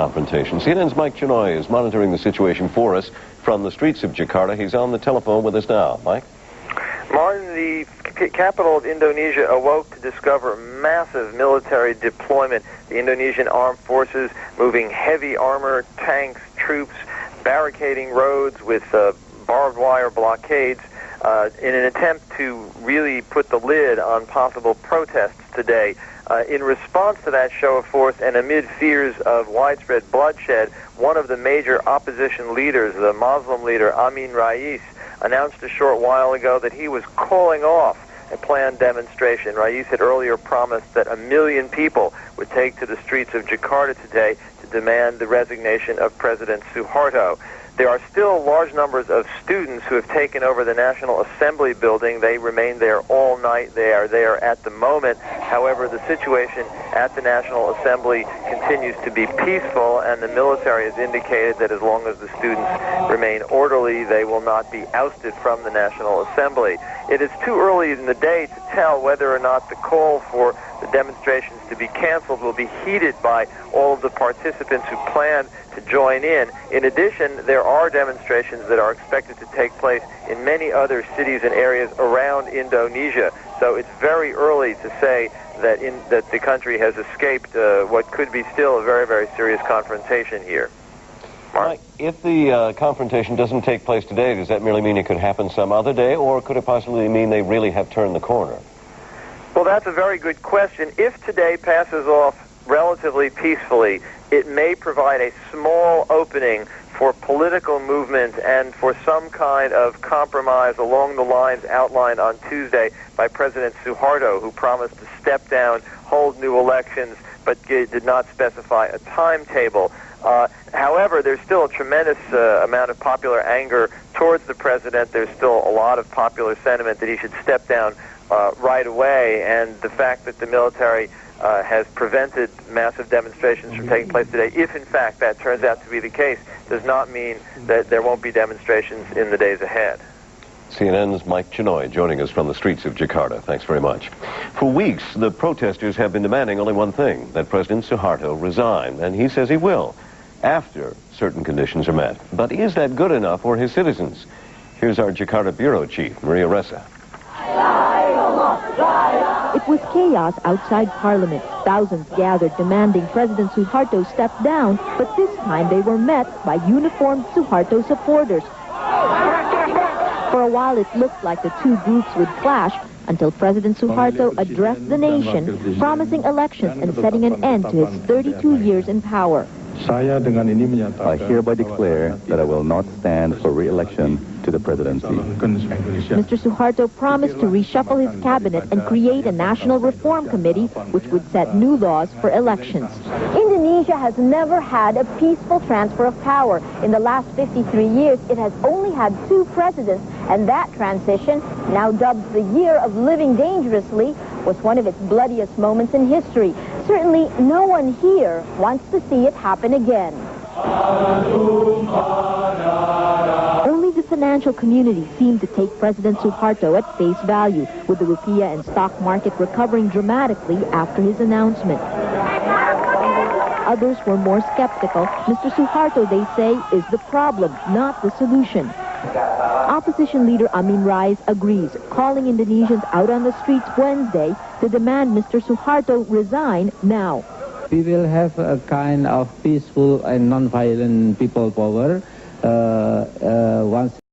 confrontation. CNN's Mike Chinoy is monitoring the situation for us from the streets of Jakarta. He's on the telephone with us now. Mike? Martin, the capital of Indonesia awoke to discover massive military deployment. The Indonesian armed forces moving heavy armor, tanks, troops, barricading roads with barbed wire blockades in an attempt to really put the lid on possible protests today. In response to that show of force and amid fears of widespread bloodshed, one of the major opposition leaders, the Muslim leader Amin Rais, announced a short while ago that he was calling off a planned demonstration. Rais had earlier promised that 1 million people would take to the streets of Jakarta today to demand the resignation of President Suharto. There are still large numbers of students who have taken over the National Assembly building. They remain there all night. They are there at the moment. However, the situation at the National Assembly continues to be peaceful, and the military has indicated that as long as the students remain orderly, they will not be ousted from the National Assembly. It is too early in the day to tell whether or not the call for the demonstrations to be canceled will be heeded by all of the participants who plan to join in. In addition, there are demonstrations that are expected to take place in many other cities and areas around Indonesia. So it's very early to say that the country has escaped what could be still a very, very serious confrontation here. Mark? If the confrontation doesn't take place today, does that merely mean it could happen some other day, or could it possibly mean they really have turned the corner? Well, that's a very good question. If today passes off relatively peacefully, it may provide a small opening for political movement and for some kind of compromise along the lines outlined on Tuesday by President Suharto, who promised to step down, hold new elections, but did not specify a timetable. However, there's still a tremendous amount of popular anger towards the president. There's still a lot of popular sentiment that he should step down right away, and the fact that the military has prevented massive demonstrations from taking place today, if in fact that turns out to be the case, does not mean that there won't be demonstrations in the days ahead. CNN's Mike Chinoy joining us from the streets of Jakarta. Thanks very much. For weeks, the protesters have been demanding only one thing, that President Suharto resign, and he says he will, after certain conditions are met. But is that good enough for his citizens? Here's our Jakarta Bureau Chief, Maria Ressa. It was chaos outside Parliament. Thousands gathered demanding President Suharto step down, but this time they were met by uniformed Suharto supporters. For a while it looked like the two groups would clash until President Suharto addressed the nation, promising elections and setting an end to his 32 years in power. I hereby declare that I will not stand for re-election to the presidency. Mr. Suharto promised to reshuffle his cabinet and create a national reform committee which would set new laws for elections. Indonesia has never had a peaceful transfer of power. In the last 53 years, it has only had 2 presidents, and that transition, now dubbed the Year of Living Dangerously, was one of its bloodiest moments in history. Certainly, no one here wants to see it happen again. Only the financial community seemed to take President Suharto at face value, with the rupiah and stock market recovering dramatically after his announcement. Others were more skeptical. Mr. Suharto, they say, is the problem, not the solution. Opposition leader Amin Rais agrees, calling Indonesians out on the streets Wednesday to demand Mr. Suharto resign now. We will have a kind of peaceful and non-violent people power once